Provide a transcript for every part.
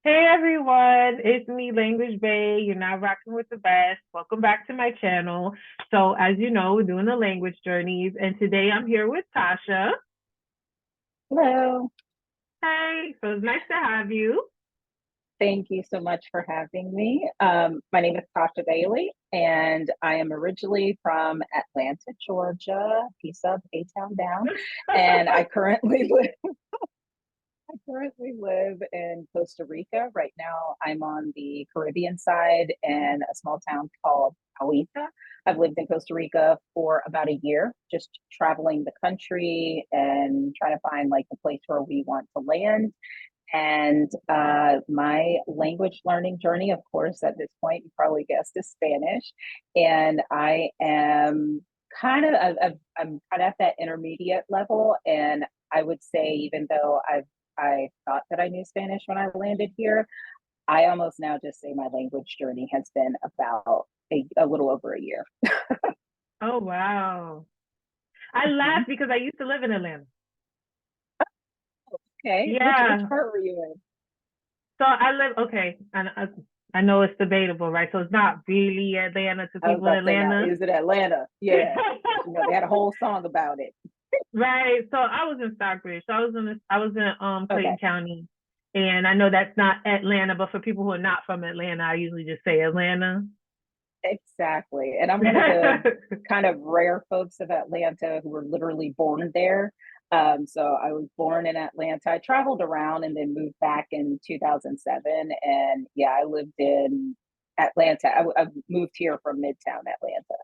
Hey everyone, it's me, Language Bay. You're now rocking with the best. Welcome back to my channel. So, as you know, we're doing the language journeys, and today I'm here with Tasha. Hello. Hey, so it's nice to have you. Thank you so much for having me. My name is Tosha Bailey, and I am originally from Atlanta, Georgia, piece of A-Town down. And I currently live in Costa Rica. Right now, I'm on the Caribbean side in a small town called Awita. I've lived in Costa Rica for about a year, just traveling the country and trying to find like the place where we want to land. And my language learning journey, of course, at this point, you probably guessed, is Spanish. And I am I'm kind of at that intermediate level. And I would say, even though I thought that I knew Spanish when I landed here, I almost now just say my language journey has been about a little over a year. Oh, wow. I laugh Mhm. because I used to live in Atlanta. Okay, which Yeah. part were you in? So I live, okay, and I know it's debatable, right? So it's not really Atlanta to I was people in about to say now, Atlanta. is it Atlanta? Yeah, because they had a whole song about it. Right. So I was in Stockbridge. So I was in Okay. Clayton County. And I know that's not Atlanta, but for people who are not from Atlanta, I usually just say Atlanta. Exactly. And I'm one of the kind of rare folks of Atlanta who were literally born there. So I was born in Atlanta. I traveled around and then moved back in 2007. And yeah, I lived in Atlanta. I moved here from Midtown Atlanta.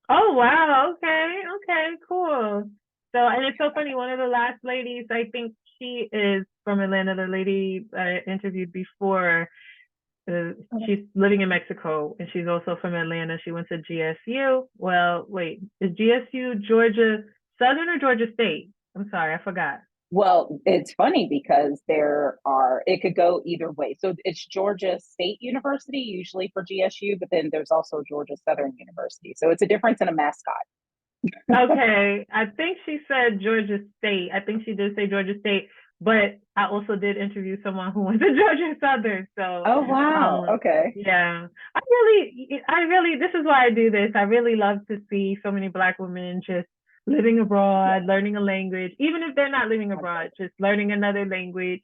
Oh wow, okay, okay, cool. So and it's so funny, one of the last ladies, I think she is from Atlanta, the lady I interviewed before, she's living in Mexico and she's also from Atlanta. She went to GSU. Well, wait, is GSU Georgia Southern or Georgia State? I'm sorry, I forgot. Well, it's funny because it could go either way. So it's Georgia State University, usually for GSU, but then there's also Georgia Southern University. So it's a difference in a mascot. Okay, I think she said Georgia State. I think she did say Georgia State, but I also did interview someone who went to Georgia Southern. So, Oh, wow. um, Okay. yeah, I really, this is why I do this. I really love to see so many Black women just living abroad, Yeah. learning a language, even if they're not living abroad, Absolutely. just learning another language.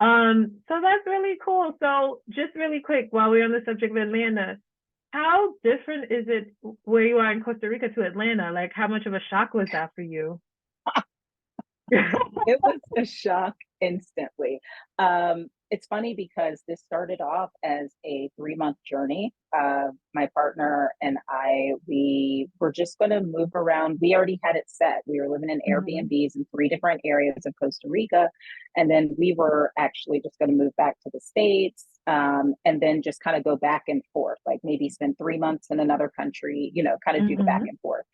So that's really cool. So, just really quick, while we're on the subject of Atlanta, how different is it where you are in Costa Rica to Atlanta? Like, how much of a shock was that for you? It was a shock instantly. It's funny because this started off as a 3-month journey. My partner and we were just going to move around. We already had it set. We were living in Mhm. Airbnbs in 3 different areas of Costa Rica. And then we were actually just going to move back to the States, and then just kind of go back and forth, like maybe spend 3 months in another country, kind of do the back Mhm. and forth.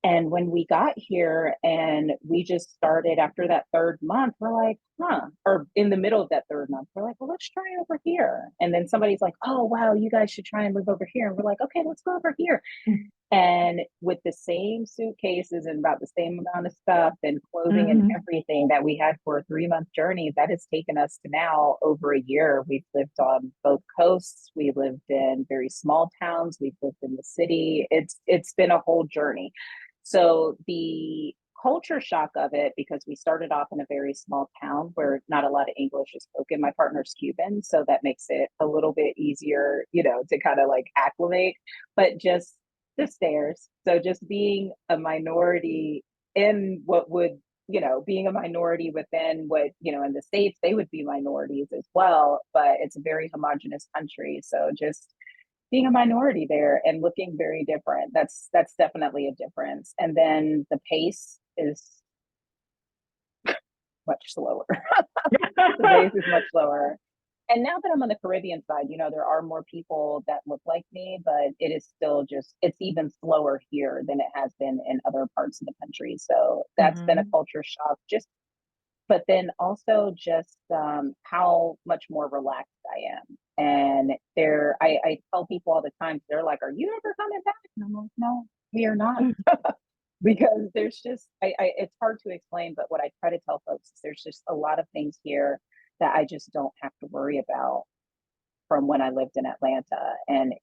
And when we got here and we just started after that third month, we're like, or in the middle of that third month, we're like, well, let's try over here. And then somebody's like, oh, wow, you guys should try and live over here. And we're like, okay, let's go over here. And with the same suitcases and about the same amount of stuff and clothing and Mhm. everything that we had for a 3-month journey, that has taken us to now over a year. We've lived on both coasts. We lived in very small towns. We've lived in the city. It's been a whole journey. So the culture shock of it, because we started off in a very small town where not a lot of English is spoken. My partner's Cuban, so that makes it a little bit easier, to kind of like acclimate. But just the stairs. So just being a minority in what would, being a minority within what, in the States, they would be minorities as well, but it's a very homogenous country. So just being a minority there and looking very different. That's definitely a difference. And then the pace is much slower. The pace is much slower. And now that I'm on the Caribbean side, there are more people that look like me, but it is still it's even slower here than it has been in other parts of the country. So that's been a Mhm. culture shock. But then also just how much more relaxed I am. And I tell people all the time, they're like, "Are you ever coming back?" And I'm like, "No, we are not." Because there's just, it's hard to explain, but what I try to tell folks is there's just a lot of things here that I just don't have to worry about from when I lived in Atlanta. And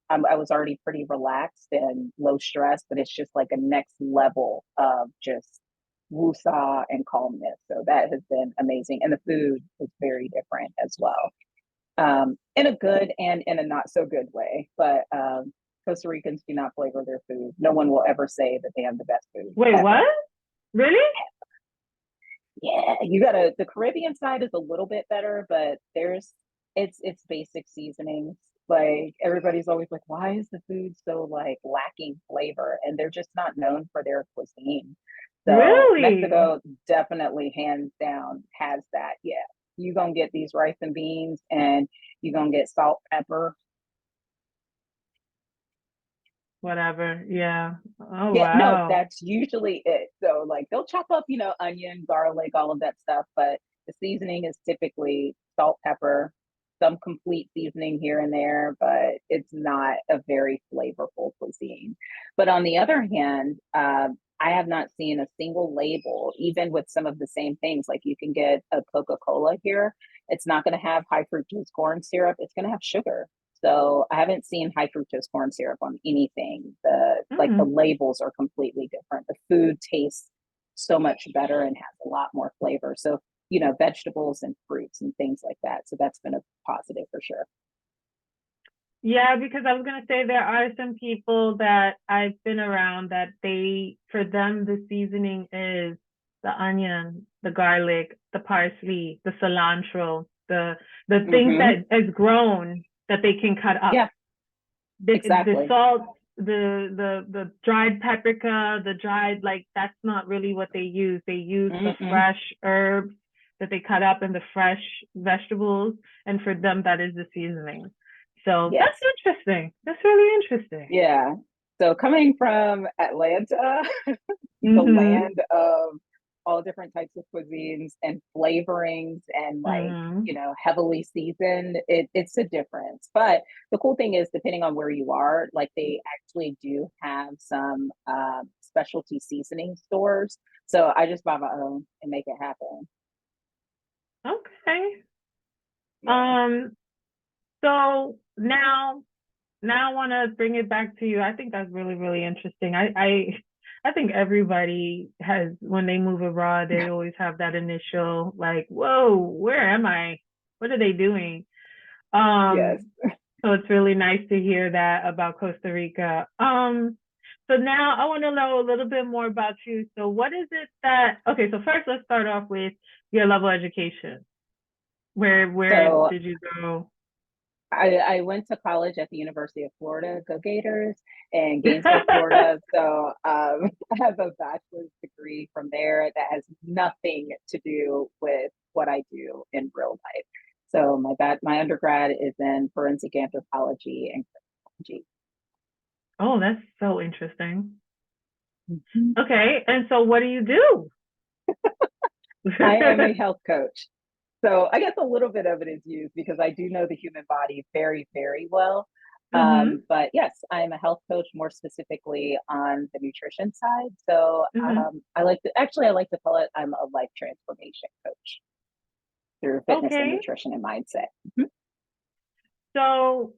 I was already pretty relaxed and low stress, but it's just like a next level of just woosah and calmness. So that has been amazing. And the food is very different as well, in a good and in a not so good way. But Costa Ricans do not flavor their food. No one will ever say that they have the best food Wait, ever. what? Really? Yeah, the Caribbean side is a little bit better, but it's basic seasonings. Like everybody's always like, why is the food so like lacking flavor? And they're just not known for their cuisine. So Really? Mexico definitely hands down has that. Yeah. You gonna get these rice and beans and you gonna get salt, pepper. Whatever. Yeah. Oh, Yeah, no, wow. that's usually it. So like they'll chop up, onion, garlic, all of that stuff, but the seasoning is typically salt, pepper, some complete seasoning here and there, but it's not a very flavorful cuisine. But on the other hand, I have not seen a single label, even with some of the same things. Like you can get a Coca-Cola here. It's not going to have high fructose corn syrup. It's going to have sugar. So I haven't seen high fructose corn syrup on anything. The Mm. labels are completely different. The food tastes so much better and has a lot more flavor. So, vegetables and fruits and things like that. So that's been a positive for sure. Yeah, because I was gonna say there are some people that I've been around that for them, the seasoning is the onion, the garlic, the parsley, the cilantro, the things Mm-hmm. that is grown that they can cut up. Yeah, The exactly. salt, the dried paprika, the dried, like that's not really what they use. They use the Mm-mm. fresh herbs that they cut up and the fresh vegetables, and for them that is the seasoning. So that's Yes. interesting. That's really interesting. Yeah. So coming from Atlanta, the Mm-hmm. land of all different types of cuisines and flavorings and like, Mm-hmm. heavily seasoned, it's a difference. But the cool thing is, depending on where you are, like they actually do have some specialty seasoning stores. So I just buy my own and make it happen. Okay. Yeah. Um, so now I want to bring it back to you. I think that's really, really interesting. I think everybody has, when they move abroad, they always have that initial like, whoa, where am I? What are they doing? Yes. So it's really nice to hear that about Costa Rica. So now I want to know a little bit more about you. So what is it that, okay, so first let's start off with your level of education. Where So did you go? I went to college at the University of Florida, go Gators, in Gainesville, Florida. So I have a bachelor's degree from there that has nothing to do with what I do in real life. So my undergrad is in forensic anthropology and criminology. Oh, that's so interesting. Mhm. Okay, and so what do you do? I am a health coach. So I guess a little bit of it is used because I do know the human body very, very well. Mm-hmm. But yes, I'm a health coach more specifically on the nutrition side. So Mm-hmm. I like to call it, I'm a life transformation coach through fitness and Okay, nutrition and mindset. Mhm. so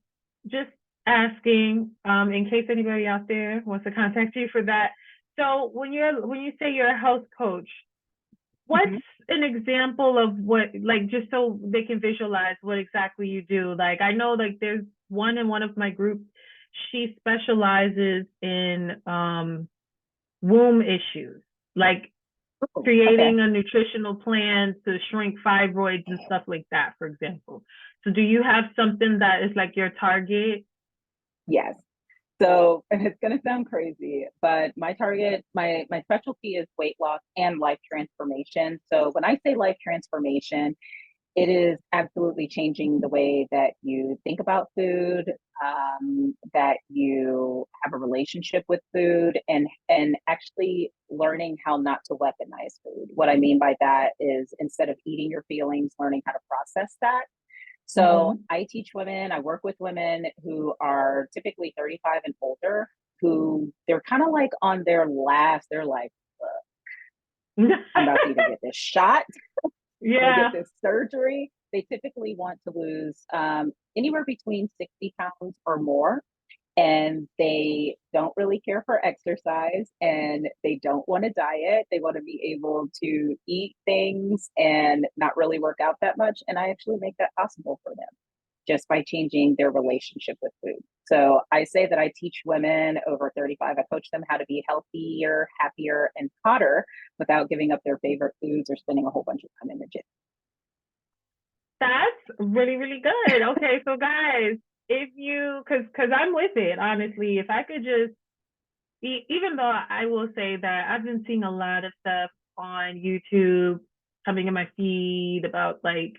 just asking, in case anybody out there wants to contact you for that. So when you say you're a health coach, what's Mhm. an example of what, like, just so they can visualize what exactly you do? Like, I know like there's one in one of my groups, she specializes in womb issues, like Oh, okay. creating a nutritional plan to shrink fibroids and stuff like that, for example. So do you have something that is like your target? Yes. So it's going to sound crazy, but my specialty is weight loss and life transformation. So when I say life transformation, it is absolutely changing the way that you think about food, that you have a relationship with food, and actually learning how not to weaponize food. What I mean by that is instead of eating your feelings, learning how to process that. So Mm-hmm. I teach women, I work with women who are typically 35 and older, who they're kind of like on their last, they're like, I'm about to either get this shot They get Yeah. this surgery. They typically want to lose anywhere between 60 pounds or more, and they don't really care for exercise, and they don't want to diet. They want to be able to eat things and not really work out that much. And I actually make that possible for them just by changing their relationship with food. So I say that I teach women over 35, I coach them how to be healthier, happier, and hotter without giving up their favorite foods or spending a whole bunch of time in the gym. That's really, really good. Okay, so guys, if you, cause I'm with it, honestly, if I could just, even though I will say that I've been seeing a lot of stuff on YouTube coming in my feed about like,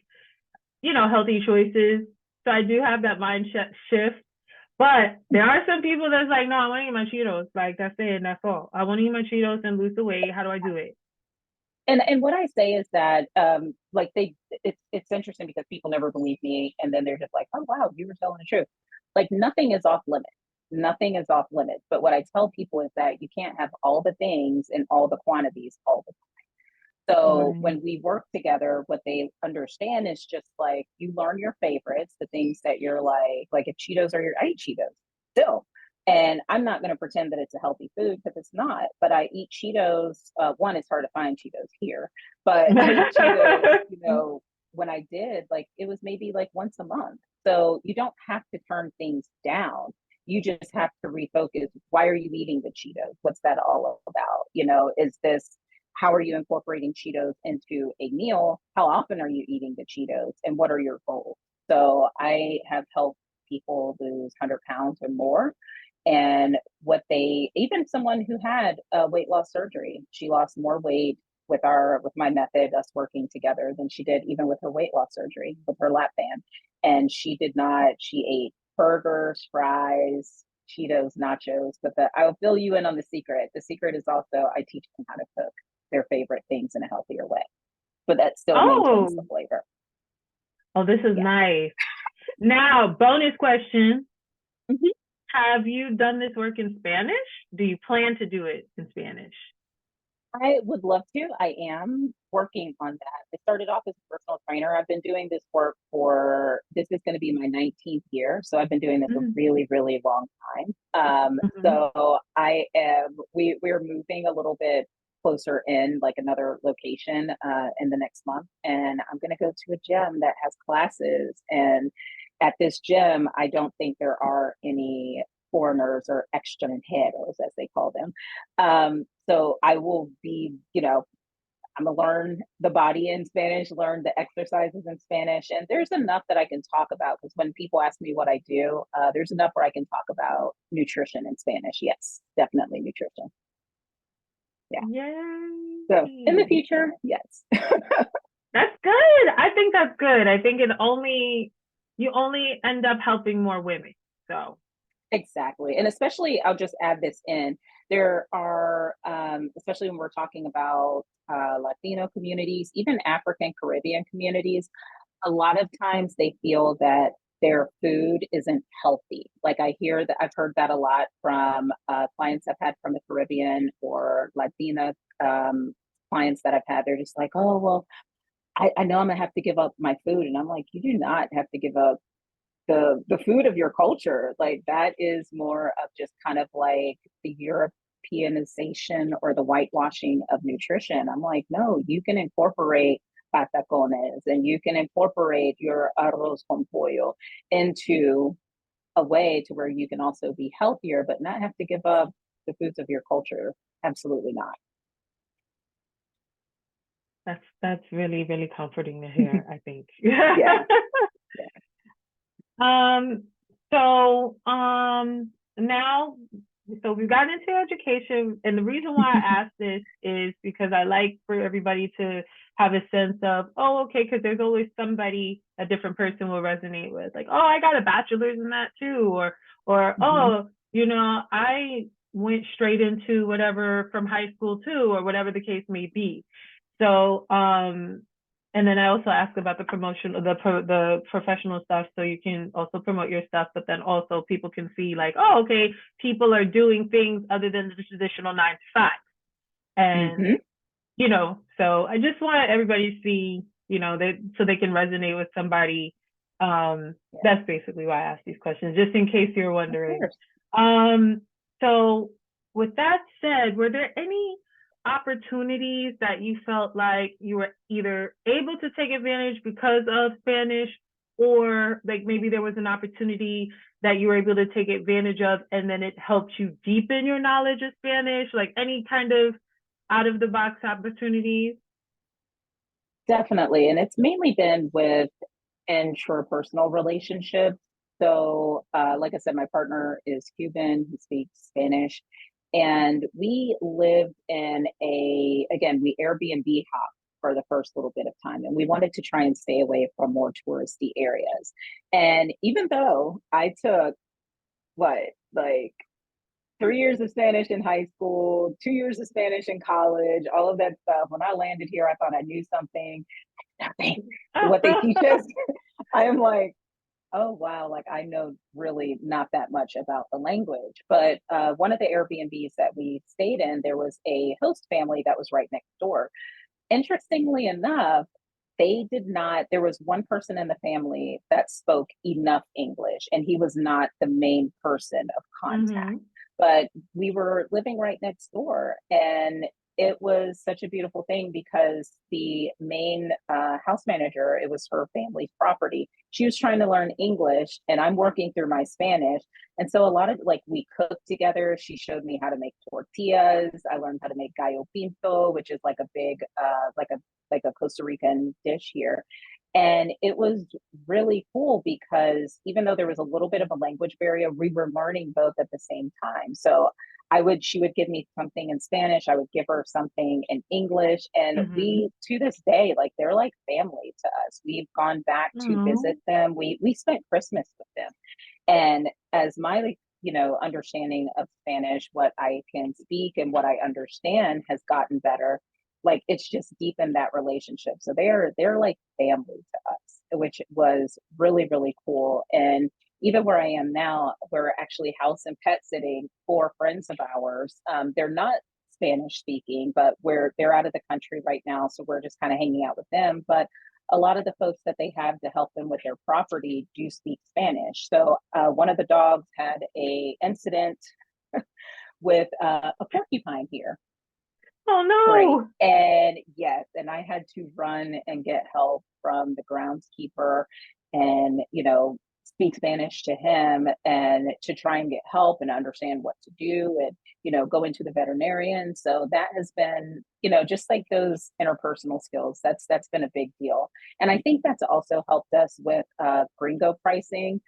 healthy choices. So I do have that mind shift. But there are some people that's like, no, I want to eat my Cheetos. Like that's it, and that's all. I want to eat my Cheetos and lose the weight. How do I do it? And what I say is that like it's interesting because people never believe me, and then they're just like, oh wow, you were telling the truth. Like nothing is off limits. Nothing is off limits. But what I tell people is that you can't have all the things in all the quantities all the time. So Right. when we work together, what they understand is just like you learn your favorites, the things that you're like if Cheetos are your, I eat Cheetos still. And I'm not going to pretend that it's a healthy food because it's not, but I eat Cheetos. One, it's hard to find Cheetos here, but I eat Cheetos, when I did, like it was maybe like once a month. So you don't have to turn things down. You just have to refocus. Why are you eating the Cheetos? What's that all about? Is this, how are you incorporating Cheetos into a meal? How often are you eating the Cheetos? And what are your goals? So I have helped people lose 100 pounds or more. And even someone who had a weight loss surgery, she lost more weight with my method, us working together, than she did even with her weight loss surgery with her lap band. And she ate burgers, fries, Cheetos, nachos. But I'll fill you in on the secret. The secret is also I teach them how to cook their favorite things in a healthier way, but that still maintains the Oh, flavor. oh, this is Yeah. nice. Now, bonus question. Mhm. Have you done this work in Spanish? Do you plan to do it in Spanish? I would love to. I am working on that. I started off as a personal trainer. I've been doing this work this is going to be my 19th year. So I've been doing this a Mm-hmm. really, really long time. So we're moving a little bit closer in, like another location in the next month. And I'm going to go to a gym that has classes. And at this gym, I don't think there are any foreigners or extranjeros, as they call them. So I will be, I'm gonna learn the body in Spanish, learn the exercises in Spanish, and there's enough that I can talk about because when people ask me what I do, there's enough where I can talk about nutrition in Spanish. Yes, definitely nutrition. Yeah. So in the Yay. future, yes. That's good. I think that's good. I think you only end up helping more women. So, Exactly. And especially, I'll just add this in. There are, especially when we're talking about Latino communities, even African Caribbean communities, a lot of times they feel that their food isn't healthy. Like I've heard that a lot from clients I've had from the Caribbean or Latina clients that I've had. They're just like, oh, well, I know I'm gonna have to give up my food. And I'm like, you do not have to give up the food of your culture. Like that is more of just kind of like the Europeanization or the whitewashing of nutrition. I'm like, no, you can incorporate patacones and you can incorporate your arroz con pollo into a way to where you can also be healthier but not have to give up the foods of your culture. Absolutely not. that's really, really comforting to hear, I think. Yeah. Um, so now, so we've gotten into education, and the reason why I asked this is because I like for everybody to have a sense of, oh, okay, because there's always somebody a different person will resonate with, like, oh, I got a bachelor's in that too, or Mhm. oh, I went straight into whatever from high school too, or whatever the case may be. So, and then I also ask about the promotion of the professional stuff, so you can also promote your stuff, but then also people can see like, oh, okay, people are doing things other than the traditional 9 to 5, and Mhm. so I just want everybody to see so they can resonate with somebody. Yeah, That's basically why I ask these questions, just in case you're of wondering. course. So with that said, were there any opportunities that you felt like you were either able to take advantage because of Spanish, or like maybe there was an opportunity that you were able to take advantage of and then it helped you deepen your knowledge of Spanish, like any kind of out of the box opportunities? Definitely. And it's mainly been with interpersonal relationships. So, like I said, my partner is Cuban, he speaks Spanish. And we lived in again, we Airbnb hopped for the first little bit of time. And we wanted to try and stay away from more touristy areas. And even though I took what, like 3 years of Spanish in high school, 2 years of Spanish in college, all of that stuff, when I landed here, I thought I knew something, nothing. What they teach us, I am like, oh wow, like I know really not that much about the language. But one of the Airbnbs that we stayed in, there was a host family that was right next door. Interestingly enough, they did not, there was one person in the family that spoke enough English, and he was not the main person of contact. Mm-hmm. But we were living right next door, and it was such a beautiful thing because the main house manager, it was her family's property. She was trying to learn English, and I'm working through my Spanish. And so a lot of like we cooked together. She showed me how to make tortillas. I learned how to make gallo pinto, which is like a big, like a Costa Rican dish here. And it was really cool because even though there was a little bit of a language barrier, we were learning both at the same time. So she would give me something in Spanish, I would give her something in English. And Mm-hmm. we, to this day, like they're like family to us. We've gone back to Oh. visit them. We spent Christmas with them. And as my, understanding of Spanish, what I can speak and what I understand has gotten better. Like it's just deepened that relationship. So they're like family to us, which was really, really cool. And even where I am now, we're actually house and pet sitting for friends of ours. They're not Spanish speaking, but they're out of the country right now. So we're just kind of hanging out with them. But a lot of the folks that they have to help them with their property do speak Spanish. So one of the dogs had a incident with a porcupine here, Oh right? no. And yes, and I had to run and get help from the groundskeeper and, speak Spanish to him and to try and get help and understand what to do and, go into the veterinarian. So that has been, just like those interpersonal skills, that's been a big deal. And I think that's also helped us with gringo pricing.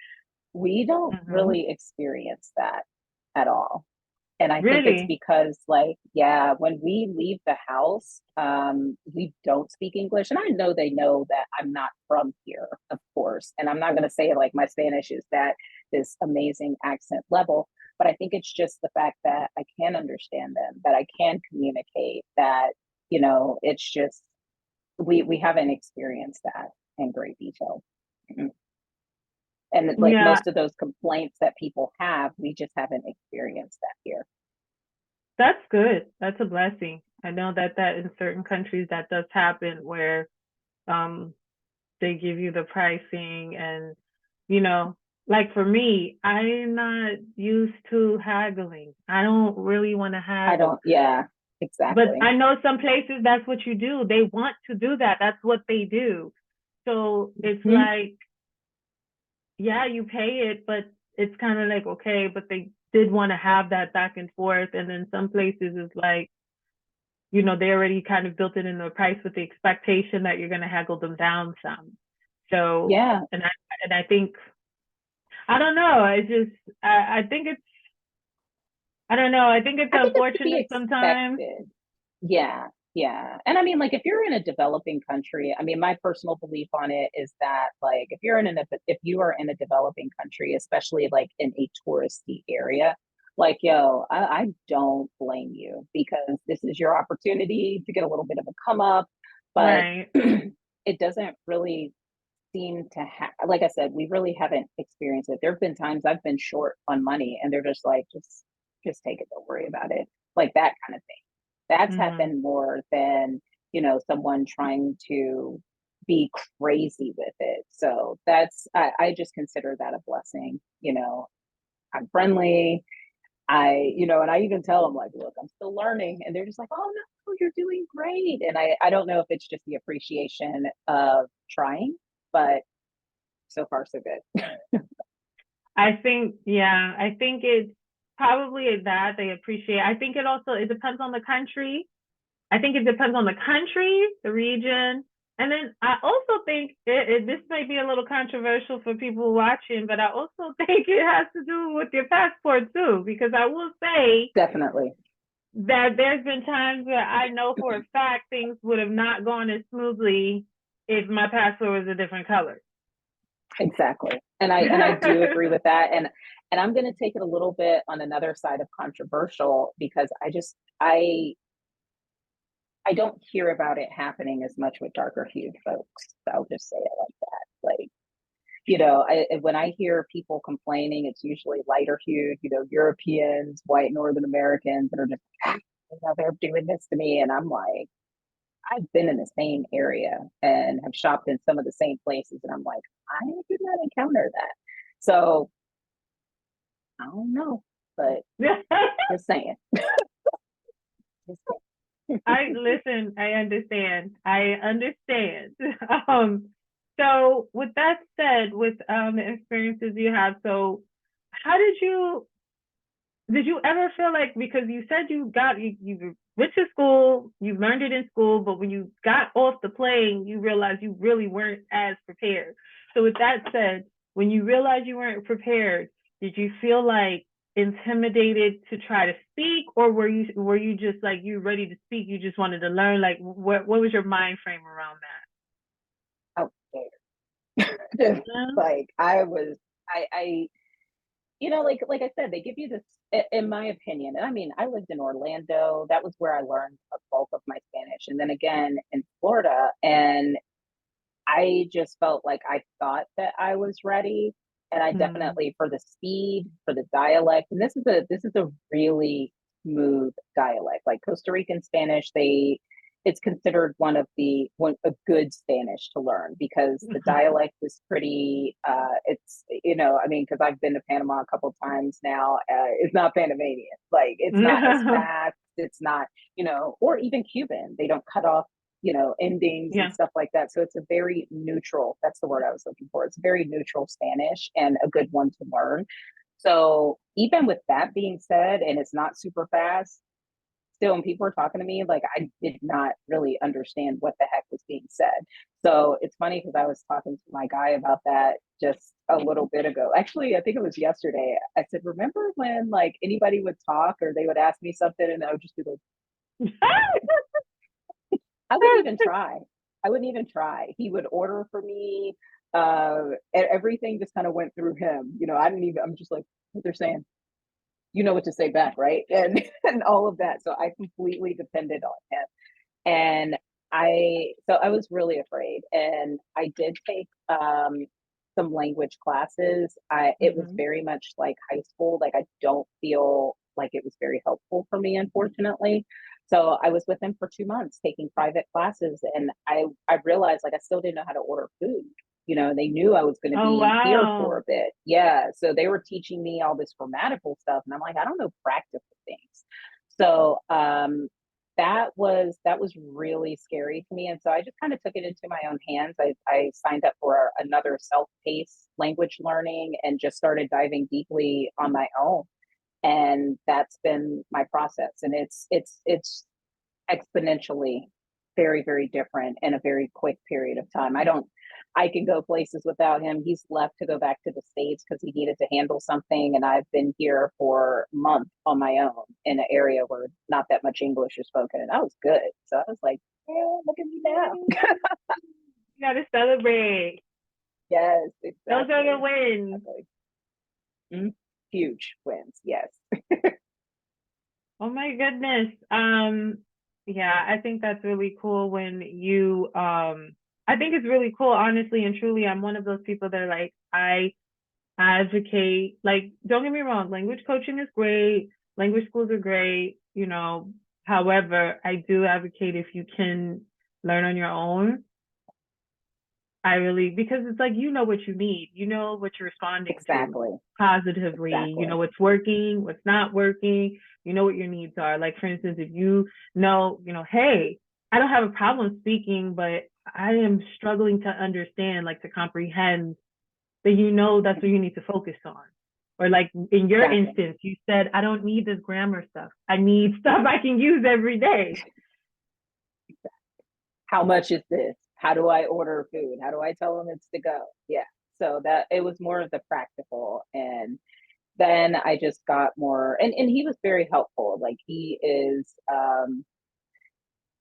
We don't Mm-hmm. really experience that at all. And I think it's Really? because, like, yeah, when we leave the house, we don't speak English. And I know they know that I'm not from here, of course. And I'm not going to say like my Spanish is that this amazing accent level, but I think it's just the fact that I can understand them, that I can communicate, that, it's just we haven't experienced that in great detail. Mhm. And like Yeah, most of those complaints that people have, we just haven't experienced that here. that's good. That's a blessing. I know that in certain countries that does happen where um they give you the pricing and you know, like for me, I'm not used to haggling. I don't really want to I haggle. don't, yeah, But exactly. I know some places that's what you do. They want to do that. That's what they do. So it's Mhm. like, yeah, you pay it, but it's kind of like, okay, but they did want to have that back and forth. And then some places is like, they already kind of built it in the price with the expectation that you're going to haggle them down some. So, Yeah, and I think, I don't know. I think it's, I don't know. I think it's I think it's to be unfortunate sometimes. expected. Yeah, yeah. And I mean, like, if you're in a developing country, I mean, my personal belief on it is that, like, if you are in a developing country, especially like in a touristy area, like, yo, I don't blame you because this is your opportunity to get a little bit of a come up, but Right. it doesn't really seem to have, like I said, we really haven't experienced it. There have been times I've been short on money and they're just like, just take it, don't worry about it. Like that kind of thing. That's Mm-hmm. happened more than, someone trying to be crazy with it. So that's, I just consider that a blessing. I'm friendly. And I even tell them like, look, I'm still learning. And they're just like, oh no, you're doing great. And I don't know if it's just the appreciation of trying, but so far so good. I think it's probably that they appreciate. I think it depends on the country. I think it depends on the country, the region. And then I also think this might be a little controversial for people watching, but I also think it has to do with your passport too, because I will say Definitely. that there's been times where I know for a fact things would have not gone as smoothly if my passport was a different color. Exactly. And I do agree with that. And I'm going to take it a little bit on another side of controversial, because I don't hear about it happening as much with darker hued folks. I'll just say it like that. Like, when I hear people complaining, it's usually lighter hued, Europeans, white Northern Americans that are just, they're doing this to me. And I'm like, I've been in the same area and have shopped in some of the same places. And I'm like, I did not encounter that. So I don't know, but just saying. I understand. I understand. Um, so with that said, with the experiences you have, so how did you ever feel like, because you said you went to school, you learned it in school, but when you got off the plane, you realized you really weren't as prepared. So with that said, when you realized you weren't prepared, did you feel like intimidated to try to speak, or were you just like, you ready to speak, you just wanted to learn? Like what was your mind frame around Out there. that? Like I was, like I said, they give you this, in my opinion. And I mean, I lived in Orlando. That was where I learned a bulk of my Spanish. And then again in Florida. And I just felt like I thought that I was ready. And I Mm. definitely, for the speed, for the dialect, and this is a really smooth dialect. Like Costa Rican Spanish, it's considered one a good Spanish to learn, because the dialect is pretty it's, I mean, because I've been to Panama a couple of times now. It's not Panamanian. Like, it's not as fast, it's not, or even Cuban. They don't cut off, endings and Yeah. stuff like that. So it's a very neutral, that's the word I was looking for. It's a very neutral Spanish and a good one to learn. So even with that being said, and it's not super fast, still when people were talking to me, like, I did not really understand what the heck was being said. So it's funny, because I was talking to my guy about that just a little bit ago. Actually, I think it was yesterday. I said, remember when like anybody would talk or they would ask me something and I would just be like, I wouldn't even try. I wouldn't even try. He would order for me. Everything just kind of went through him. I'm just like, what they're saying. You know what to say back, right? And all of that. So I completely depended on him. And I was really afraid. And I did take some language classes. It was Mm-hmm. very much like high school. Like, I don't feel like it was very helpful for me, unfortunately. So I was with him for 2 months taking private classes, and I realized, like, I still didn't know how to order food. They knew I was going to Oh be here for wow. a bit. Yeah. So they were teaching me all this grammatical stuff. And I'm like, I don't know practical things. So that was really scary to me. And so I just kind of took it into my own hands. I signed up for another self-paced language learning and just started diving deeply on my own. And that's been my process. And it's exponentially very, very different in a very quick period of time. I can go places without him. He's left to go back to the States because he needed to handle something. And I've been here for a month on my own in an area where not that much English is spoken. And that was good. So I was like, yeah, look at me now. You gotta celebrate. Yes, Those are the exactly. wins. Exactly. Mm, huge wins. Yes. Oh my goodness. Yeah, I think that's really cool when you I think it's really cool, honestly and truly. I'm one of those people that are like, I advocate, like, don't get me wrong, language coaching is great, language schools are great, However, I do advocate, if you can learn on your own, because it's like, you know what you need, you know what you're responding to Exactly. positively, you Exactly. know what's working, what's not working, you know what your needs are. Like, for instance, if you know, hey, I don't have a problem speaking, but I am struggling to understand, like to comprehend, that that's what you need to focus on. Or like in your Exactly. instance, you said, I don't need this grammar stuff. I need stuff I can use every day. How much is this? How do I order food? How do I tell them it's to go? Yeah. So that it was more of the practical. And then I just got more, and he was very helpful. Like he is,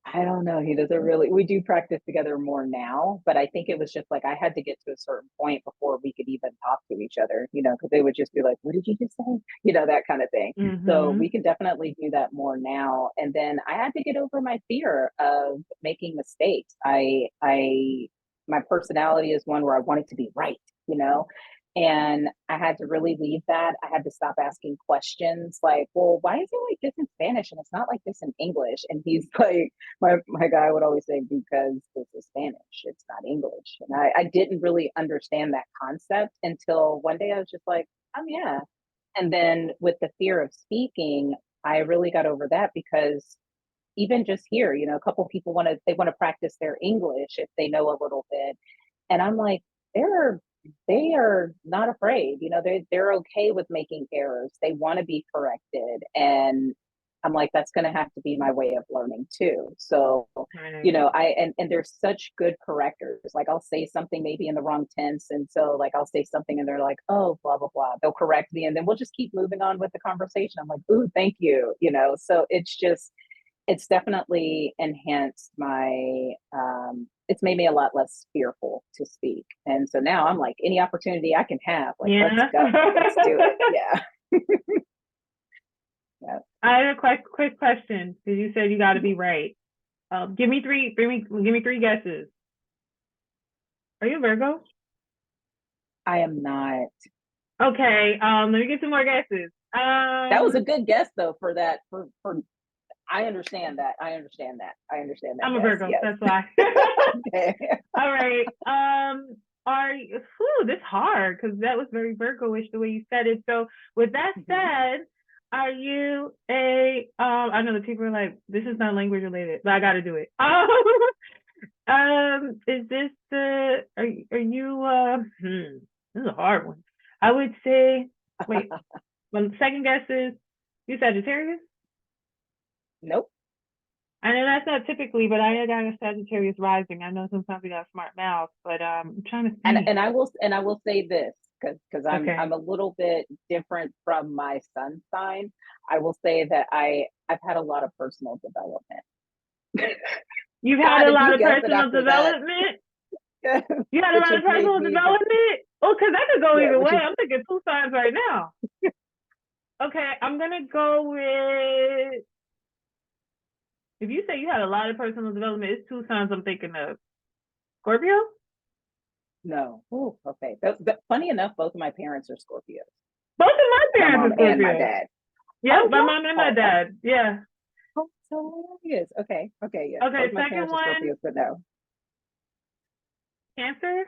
I don't know. He doesn't really, we do practice together more now, but I think it was just like I had to get to a certain point before we could even talk to each other, because they would just be like, what did you just say? That kind of thing. So Mm-hmm. we can definitely do that more now. And then I had to get over my fear of making mistakes. My personality is one where I want it to be right, you know? And I had to really leave that. I had to stop asking questions like, well, why is it like this in Spanish and it's not like this in English? And he's like, my guy would always say, because this is Spanish, it's not English. And I didn't really understand that concept until one day I was just like, yeah. And then with the fear of speaking, I really got over that because even just here, a couple people want to practice their English if they know a little bit. And I'm like, they're they are not afraid. They're okay with making errors. They want to be corrected. And I'm like, that's going to have to be my way of learning too. So, Right. and there's such good correctors. Like I'll say something maybe in the wrong tense. And so like I'll say something and they're like, oh, blah, blah, blah. They'll correct me. And then we'll just keep moving on with the conversation. I'm like, ooh, thank you. So it's definitely enhanced it's made me a lot less fearful to speak. And so now I'm like, any opportunity I can have, like, let's Yeah. go, let's do it. Yeah. Yeah. I had a quick question, because you said you got to be right. Give me three guesses. Are you a Virgo? I am not. Okay. Let me get some more guesses. That was a good guess though for that. For I understand that. I understand that. I understand that I'm a guess. Virgo. Yes. That's why. Okay. All right. This hard, because that was very Virgo-ish the way you said it. So with that Mhm. said, are you I know that people are like, this is not language related, but I got to do it. Is this are you this is a hard one. I would say, wait, my second guess is, you Sagittarius? Nope. I know that's not typically, but I got a Sagittarius rising. I know sometimes we got a smart mouth, but I'm trying to And see. and I will say this because I'm Okay. a little bit different from my sun sign. I will say that I've had a lot of personal development. You've had God, a if lot you of guess it personal after that, development. You had a it lot of just made personal me just development. Oh, because that could go yeah, either which way. is I'm thinking two signs right now. Okay, I'm gonna go with, if you say you had a lot of personal development, it's two signs I'm thinking of. Scorpio? no. Ooh, okay. Funny enough, both of my parents are Scorpios. Both of my My parents mom are and my Scorpio. dad. Yep, Oh my mom and my wow. Oh, dad. Yeah. oh, so hilarious. Okay. Okay. Yes. Okay, Both my second parents are one, Scorpios, but no. Cancer.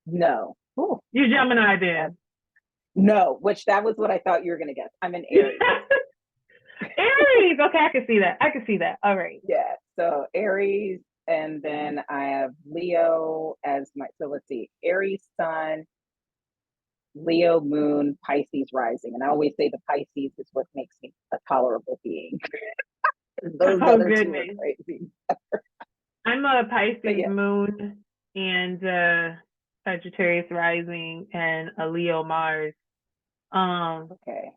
No. Ooh, You okay. Gemini That then. no, which that was what I thought you were gonna guess. I'm an Aries. Aries. Okay, I can see that. I can see that. All right. Yeah. So Aries, and then I have Leo as my. So let's see, Aries Sun, Leo Moon, Pisces rising, and I always say the Pisces is what makes me a tolerable being. Those Oh other two are goodness. crazy. I'm a But Pisces yes. moon and Sagittarius rising and a Leo Mars. Um, Okay.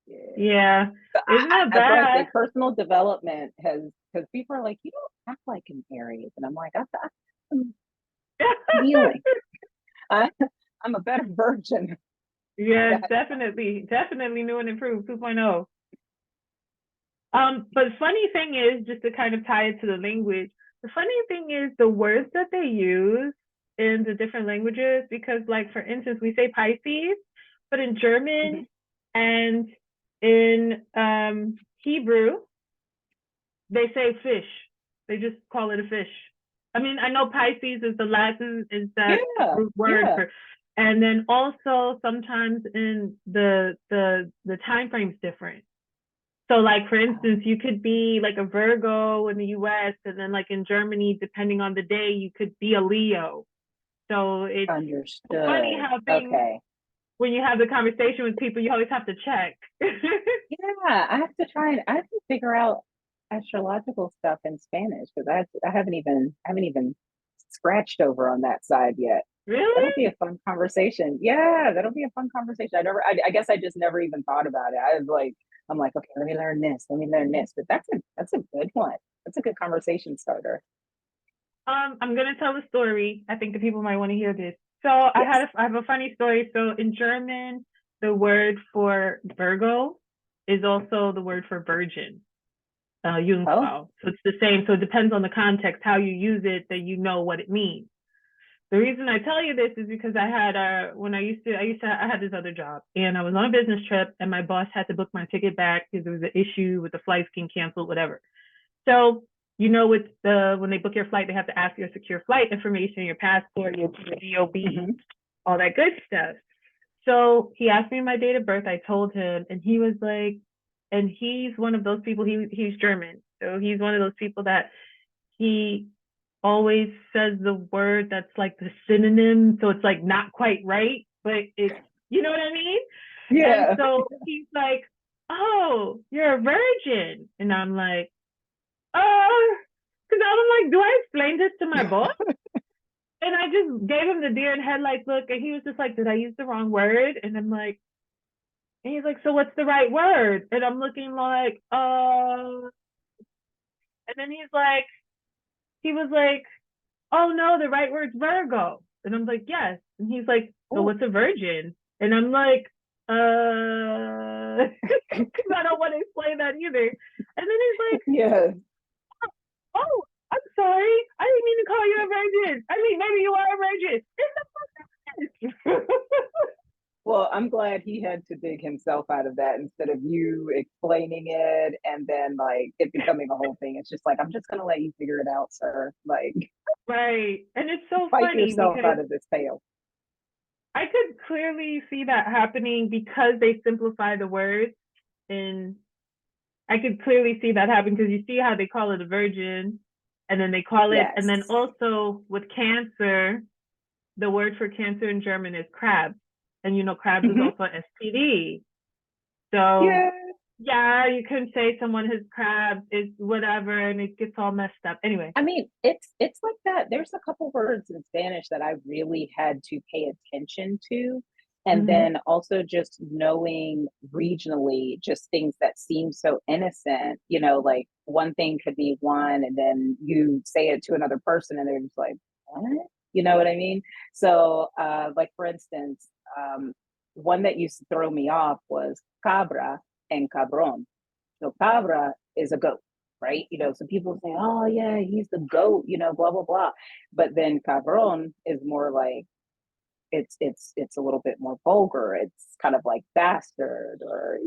Yeah. yeah, So isn't that that's why I say bad? personal development has because people are like, you don't act like an Aries, and I'm like, I'm healing. I, I'm a better version. Yes, That definitely new and improved 2.0. But funny thing is, just to kind of tie it to the language, the funny thing is the words that they use in the different languages, because like for instance, we say Pisces, but in Mhm. German and in Hebrew, they say fish. They just call it a fish. I mean, I know Pisces is the last is that Yeah, root word yeah. for, and then also sometimes in the time frame's different. So like for instance, you could be like a Virgo in the US and then like in Germany, depending on the day, you could be a Leo. So it's funny Understood. how things Okay. when you have the conversation with people, you always have to check. Yeah, I have to figure out astrological stuff in Spanish because I haven't even scratched over on that side yet. That'll be Really? a fun conversation. Yeah, that'll be a fun conversation. I guess I just never even thought about it. I'm like, okay, let me learn this. But that's a good one. That's a good conversation starter. I'm gonna tell a story. I think the people might want to hear this. So Yes. I have a funny story. So in German, the word for Virgo is also the word for virgin, Oh, Jungfrau. So it's the same. So it depends on the context, how you use it, that you know what it means. The reason I tell you this is because I had when I had this other job and I was on a business trip and my boss had to book my ticket back because there was an issue with the flights getting canceled, whatever. So you know, with when they book your flight, they have to ask your secure flight information, your passport, your DOB, hmm. all that good stuff. So he asked me my date of birth. I told him, and he was like, and he's one of those people. He's German, so he's one of those people that he always says the word that's like the synonym, so it's like not quite right, but it's you know what I mean. And Yeah. so he's like, "Oh, you're a virgin," and I'm like, because I'm like, do I explain this to my boss? And I just gave him the deer in headlights look, and he was just like, did I use the wrong word? And I'm like, and he's like, so what's the right word? And I'm looking like, and then he was like, oh no, the right word's Virgo. And I'm like, yes. And he's like, so Oh, what's a virgin? And I'm like, because I don't want to explain that either. And then he's like, yeah. oh, I'm sorry. I didn't mean to call you a virgin. I mean, maybe you are a virgin. It's a Well, I'm glad he had to dig himself out of that instead of you explaining it and then like it becoming a whole thing. It's just like, I'm just gonna let you figure it out, sir. Like, right. And it's so fight funny yourself because out of this tale. I could clearly see that happening because they simplify the words. And I could clearly see that happen because you see how they call it a virgin and then they call it, and then Yes. also with cancer, the word for cancer in German is crabs. And you know, crabs is Hmm. also STD. So Yeah. yeah, you can say someone has crabs, it's whatever, and it gets all messed up. Anyway. I mean, it's like that. There's a couple words in Spanish that I really had to pay attention to. And Mm-hmm. then also just knowing regionally, just things that seem so innocent, like one thing could be one, and then you say it to another person and they're just like, what? You know what I mean? So, like for instance, one that used to throw me off was cabra and cabron. So cabra is a goat, right? So people say, oh yeah, he's the goat, blah blah blah. But then cabron is more like it's a little bit more vulgar. It's kind of like bastard or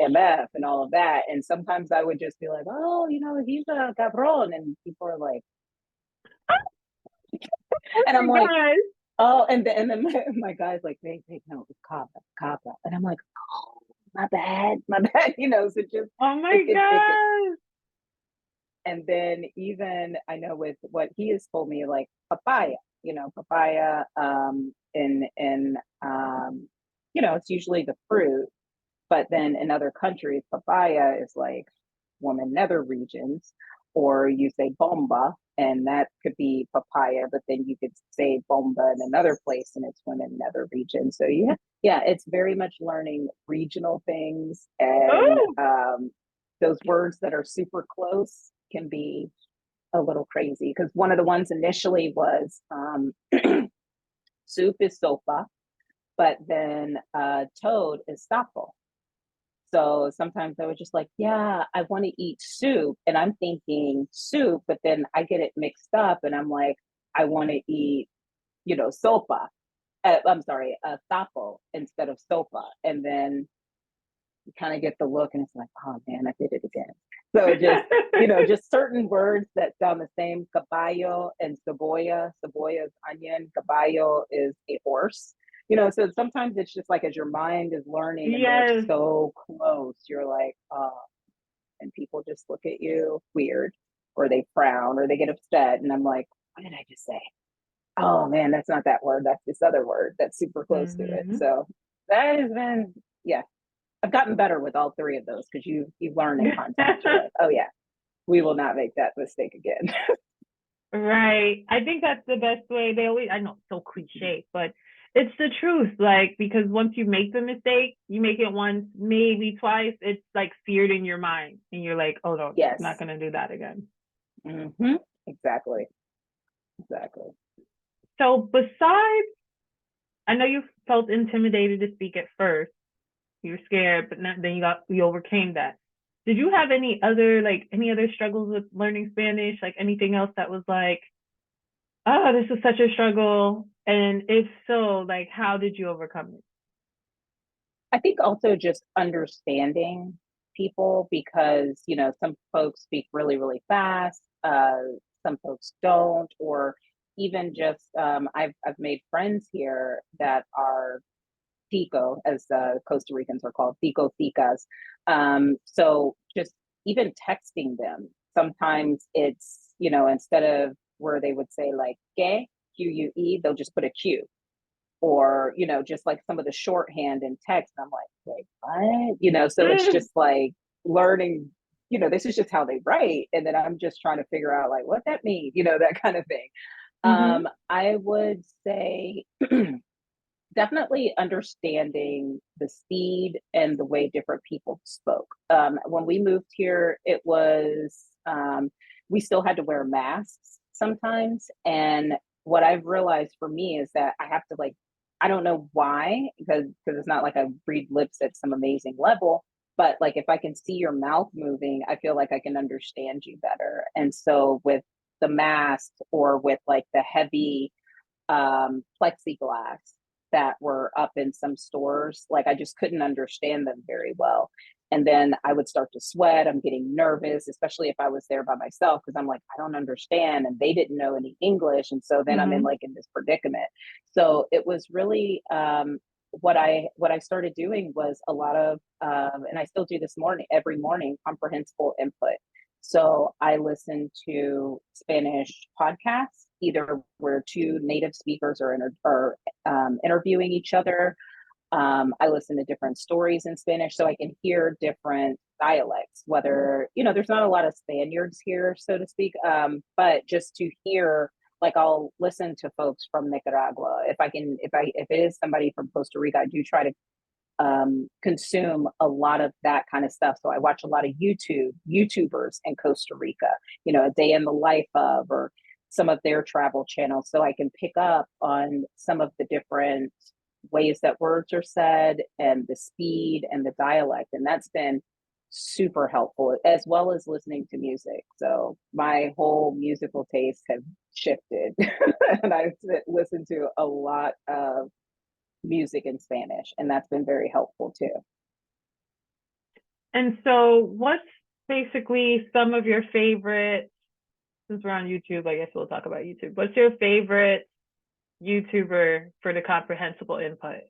MF and all of that. And sometimes I would just be like, oh, he's a cabron, and people are like, Oh and I'm my like, gosh. oh, and then my guy's like, wait, no, it's cabra, cabra, and I'm like, oh, my bad, so just Oh it my it it, it gosh. and then even I know with what he has told me, like papaya, papaya, in it's usually the fruit, but then in other countries, papaya is like woman nether regions, or you say bomba, and that could be papaya, but then you could say bomba in another place, and it's women nether region. So yeah, yeah, it's very much learning regional things, and Oh. those words that are super close can be a little crazy because one of the ones initially was soup is sopa, but then toad is sapo. So sometimes I was just like, yeah, I want to eat soup. And I'm thinking soup, but then I get it mixed up and I'm like, I want to eat, sopa. I'm sorry, sapo instead of sopa. And then you kind of get the look and it's like, oh man, I did it again. So just certain words that sound the same. Caballo and cebolla. Cebolla is onion. Caballo is a horse. So sometimes it's just like as your mind is learning and they're Yes. so close, you're like, oh, and people just look at you weird, or they frown, or they get upset. And I'm like, what did I just say? Oh man, that's not that word. That's this other word that's super close to it. Hmm. So that has been, yeah, I've gotten better with all three of those because you learn in context. You're like, oh yeah, we will not make that mistake again. Right. I think that's the best way. They always, I know it's so cliche, but it's the truth. Like, because once you make the mistake, you make it once, maybe twice, it's like seared in your mind. And you're like, oh no, I'm not Yes. going to do that again. Mm-hmm. Exactly. Exactly. So, besides, I know you felt intimidated to speak at first. You were scared, but not, then you overcame that. Did you have any other struggles with learning Spanish? Like anything else that was like, oh, this is such a struggle? And if so, like, how did you overcome it? I think also just understanding people because, some folks speak really, really fast. Some folks don't, or even just I've made friends here that are tico, as Costa Ricans are called, tico ticas. So just even texting them, sometimes it's, instead of where they would say like que, Q-U-E, they'll just put a Q. Or, just like some of the shorthand in text. I'm like, wait, what? So it's just like learning, this is just how they write. And then I'm just trying to figure out like what that means, that kind of thing. Mm-hmm. I would say definitely understanding the speed and the way different people spoke. When we moved here, it was, we still had to wear masks sometimes. And what I've realized for me is that I have to like, I don't know why, because it's not like I read lips at some amazing level, but like if I can see your mouth moving, I feel like I can understand you better. And so with the mask or with like the heavy plexiglass that were up in some stores. Like I just couldn't understand them very well. And then I would start to sweat. I'm getting nervous, especially if I was there by myself, because I'm like, I don't understand. And they didn't know any English. And so then I'm in Mm-hmm. like in this predicament. So it was really what I started doing was a lot of and I still do this every morning, comprehensible input. So I listen to Spanish podcasts, either where two native speakers are interviewing each other. I listen to different stories in Spanish so I can hear different dialects, whether, there's not a lot of Spaniards here, so to speak, but just to hear, like I'll listen to folks from Nicaragua. If it is somebody from Costa Rica, I do try to consume a lot of that kind of stuff. So I watch a lot of YouTubers in Costa Rica, a day in the life of, or some of their travel channels. So I can pick up on some of the different ways that words are said and the speed and the dialect. And that's been super helpful, as well as listening to music. So my whole musical taste have shifted and I've listened to a lot of music in Spanish, and that's been very helpful too. And so, what's basically some of your favorite, since we're on YouTube, I guess we'll talk about YouTube. What's your favorite YouTuber for the comprehensible input?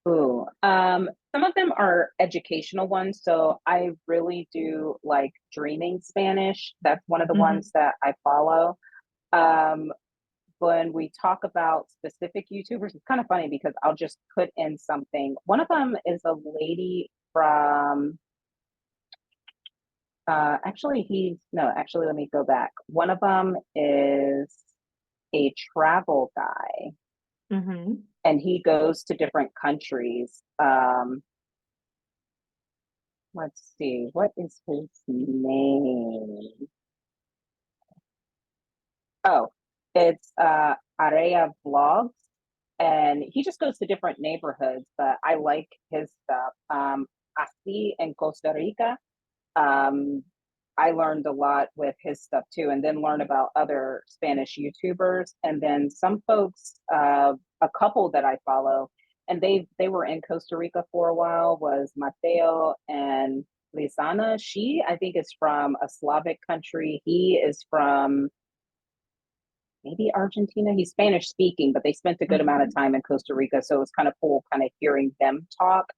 Ooh, some of them are educational ones. So I really do like Dreaming Spanish. That's one of the Mm-hmm. ones that I follow. Um, when we talk about specific YouTubers, it's kind of funny because I'll just put in something. One of them is a lady from, actually, let me go back. One of them is a travel guy Mm-hmm. and he goes to different countries. Let's see, what is his name? Oh, it's Area Vlogs, and he just goes to different neighborhoods. But I like his stuff. Así en Costa Rica. Um, I learned a lot with his stuff too, and then learn about other Spanish YouTubers, and then some folks. A couple that I follow, and they were in Costa Rica for a while. Was Mateo and Lisana, she I think is from a Slavic country. He is from maybe Argentina. He's Spanish speaking, but they spent a good amount of Mhm. time in Costa Rica, so it was kind of cool, kind of hearing them talk.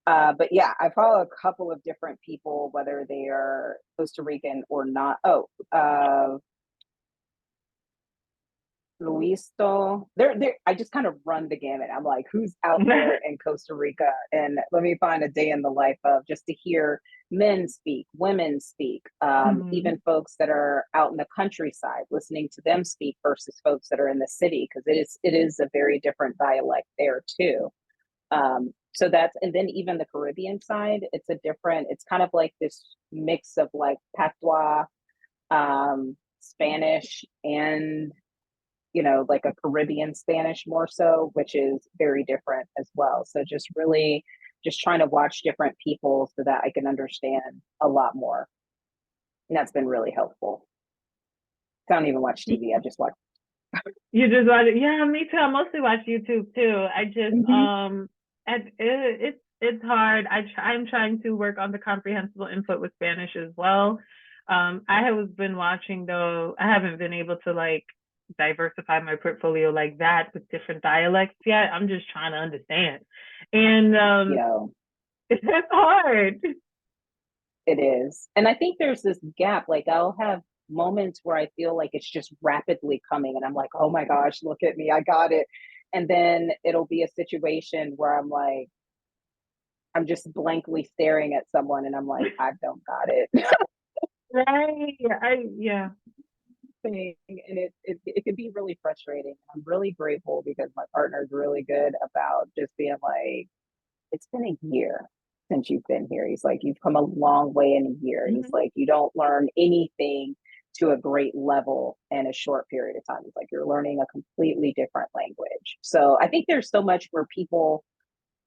But yeah, I follow a couple of different people, whether they are Costa Rican or not. Oh, Luisto. They're, I just kind of run the gamut. I'm like, who's out there in Costa Rica? And let me find a day in the life of just to hear men speak, women speak, Mhm. even folks that are out in the countryside, listening to them speak versus folks that are in the city, because it is a very different dialect there too. So that's, and then even the Caribbean side, it's a different, it's kind of like this mix of like patois, Spanish, and like a Caribbean Spanish more so, which is very different as well. So just really just trying to watch different people so that I can understand a lot more. And that's been really helpful. I don't even watch TV. I just watch. You just watch it. Yeah, me too. I mostly watch YouTube too. I just Mm-hmm. it's hard. I'm trying to work on the comprehensible input with Spanish as well. I have been watching though. I haven't been able to like diversify my portfolio like that with different dialects yet. I'm just trying to understand, and You know, it's hard. it is. And I think there's this gap. Like I'll have moments where I feel like it's just rapidly coming and I'm like, oh my gosh, look at me, I got it. And then it'll be a situation where I'm like, I'm just blankly staring at someone and I'm like, I don't got it. Right. Yeah. Thing. And it can be really frustrating. I'm really grateful because my partner is really good about just being like, it's been a year since you've been here. He's like, you've come a long way in a year. He's Mhm. like, you don't learn anything to a great level in a short period of time. It's like you're learning a completely different language. So I think there's so much where people,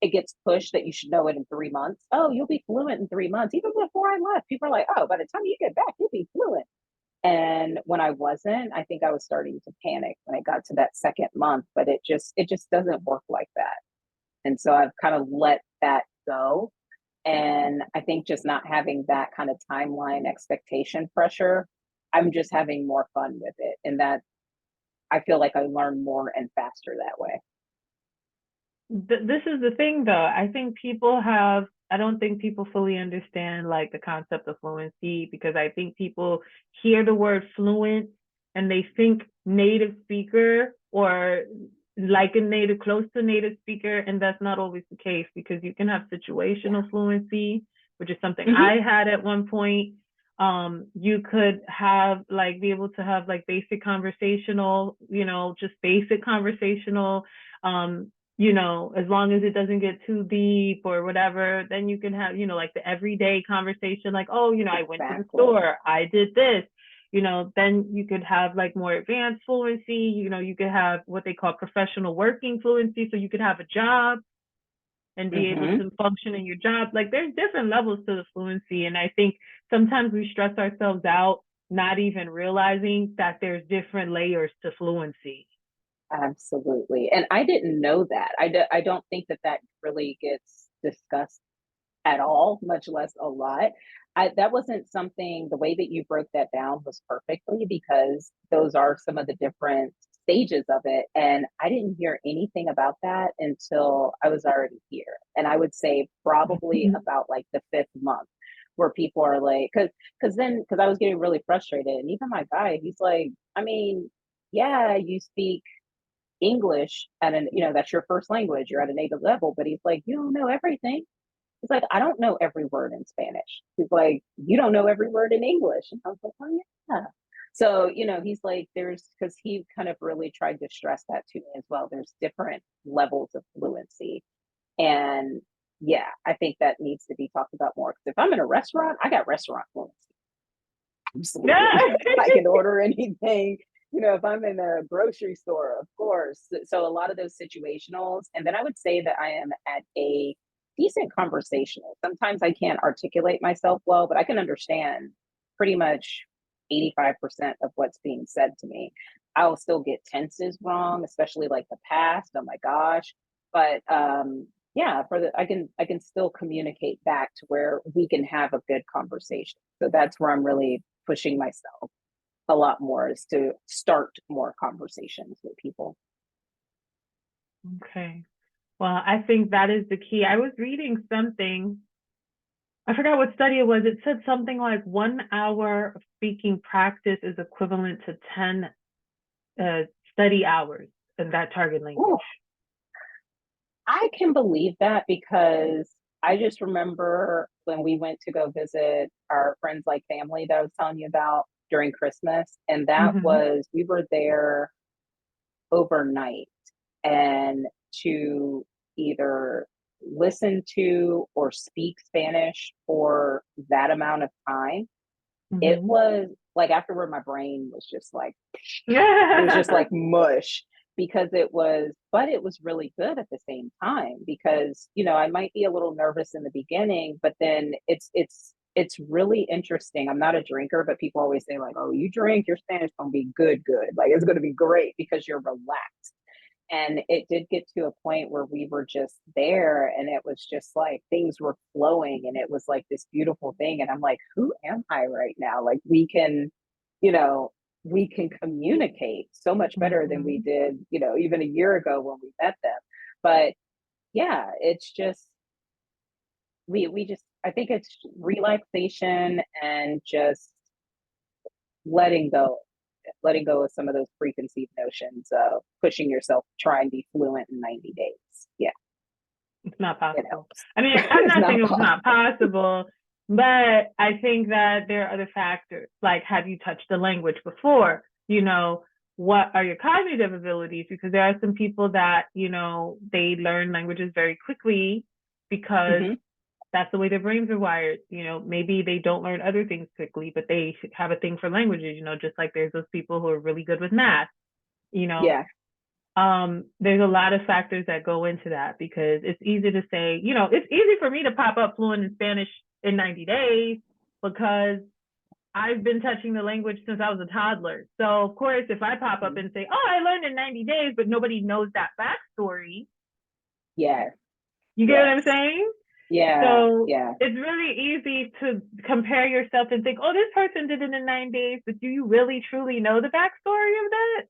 it gets pushed that you should know it in 3 months. Oh, you'll be fluent in 3 months. Even before I left, people are like, oh, by the time you get back, you'll be fluent. And when I wasn't, I think I was starting to panic when I got to that second month, but it just doesn't work like that. And so I've kind of let that go. And I think just not having that kind of timeline expectation pressure, I'm just having more fun with it. And that I feel like I learn more and faster that way. This is the thing though. I don't think people fully understand like the concept of fluency because I think people hear the word fluent and they think native speaker or like a native, close to native speaker. And that's not always the case because you can have Yeah. situational fluency, which is something Mm-hmm. I had at one point. You could have like be able to have like basic conversational, just basic conversational as long as it doesn't get too deep or whatever, then you can have, like the everyday conversation, like, oh, I went to the Exactly. store, I did this, then you could have like more advanced fluency, you could have what they call professional working fluency. So you could have a job and be able Mm-hmm. to function in your job. Like there's different levels to the fluency. And I think sometimes we stress ourselves out, not even realizing that there's different layers to fluency. Absolutely. And I didn't know that. I don't think that that really gets discussed at all, much less a lot. That wasn't something, the way that you broke that down was perfectly because those are some of the different stages of it. And I didn't hear anything about that until I was already here. And I would say probably about like the fifth month where people are like, because I was getting really frustrated. And even my guy, he's like, I mean, yeah, you speak English at an, that's your first language, you're at a native level, but he's like, you don't know everything. He's like, I don't know every word in Spanish. He's like, you don't know every word in English. And I was like, oh, yeah. So, he's like, because he kind of really tried to stress that to me as well. There's different levels of fluency. And yeah, I think that needs to be talked about more. Because if I'm in a restaurant, I got restaurant fluency. Absolutely. Yeah. I can order anything. If I'm in a grocery store, of course. So a lot of those situationals. And then I would say that I am at a decent conversational. Sometimes I can't articulate myself well, but I can understand pretty much 85% of what's being said to me. I'll still get tenses wrong, especially like the past. Oh my gosh. But yeah, I can still communicate back to where we can have a good conversation. So that's where I'm really pushing myself a lot more, is to start more conversations with people. Okay. Well, I think that is the key. I was reading something, I forgot what study it was. It said something like 1 hour of speaking practice is equivalent to 10 study hours in that target language. Ooh, I can believe that because I just remember when we went to go visit our friends, like family that I was telling you about during Christmas, and that Mm-hmm. was, we were there overnight, and to either listen to or speak Spanish for that amount of time, it Mm-hmm. was like afterward, my brain was just like, it was just Yeah. like mush, because it was, but it was really good at the same time, because, I might be a little nervous in the beginning, but then it's really interesting. I'm not a drinker, but people always say like, oh, you drink, your Spanish gonna be good, good. Like it's gonna be great because you're relaxed. And it did get to a point where we were just there and it was just like things were flowing and it was like this beautiful thing. And I'm like, who am I right now? Like you know, we can communicate so much better than we Mm-hmm. did, even a year ago when we met them. But yeah, it's just, we just, I think it's relaxation and just letting go, letting go of some of those preconceived notions of pushing yourself to try and be fluent in 90 days. Yeah, It's not it possible. helps. I mean, I'm It's not saying not it's not possible. possible, but I think that there are other factors. Like, have you touched the language before? What are your cognitive abilities? Because there are some people that, they learn languages very quickly because Hmm. that's the way their brains are wired. Maybe they don't learn other things quickly, but they have a thing for languages, just like there's those people who are really good with math, you know, Yeah, there's a lot of factors that go into that because it's easy to say, it's easy for me to pop up fluent in Spanish in 90 days because I've been touching the language since I was a toddler. So, of course, if I pop up hmm, and say, oh, I learned in 90 days, but nobody knows that backstory, yes, you get what I'm yes, saying? yeah, So, yeah, it's really easy to compare yourself and think, oh, this person did it in 9 days, but do you really truly know the backstory of that?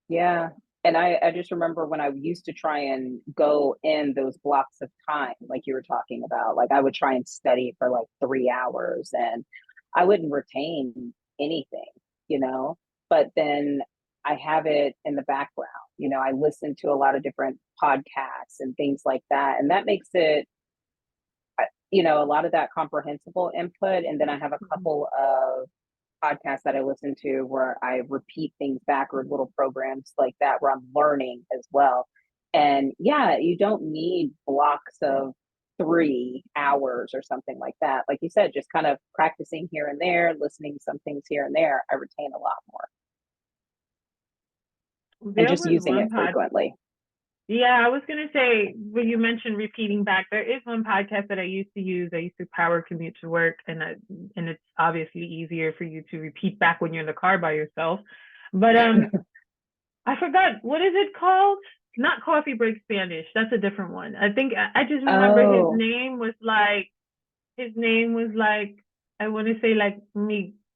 yeah. And I just remember when I used to try and go in those blocks of time, like you were talking about, like I would try and study for like 3 hours and I wouldn't retain anything, you know? But then I have it in the background, I listen to a lot of different podcasts and things like that. And that makes it, a lot of that comprehensible input. And then I have a Mm-hmm. couple of podcasts that I listen to where I repeat things backward, little programs like that where I'm learning as well. And yeah, you don't need blocks of 3 hours or something like that. Like you said, just kind of practicing here and there, listening to some things here and there, I retain a lot more, and There just was using one it pod frequently. Yeah, I was gonna say when you mentioned repeating back, there is one podcast that I used to use. I used to power commute to work, and it's obviously easier for you to repeat back when you're in the car by yourself. But I forgot what is it called? Not Coffee Break Spanish. That's a different one. I think I just remember Oh, his name was like I want to say like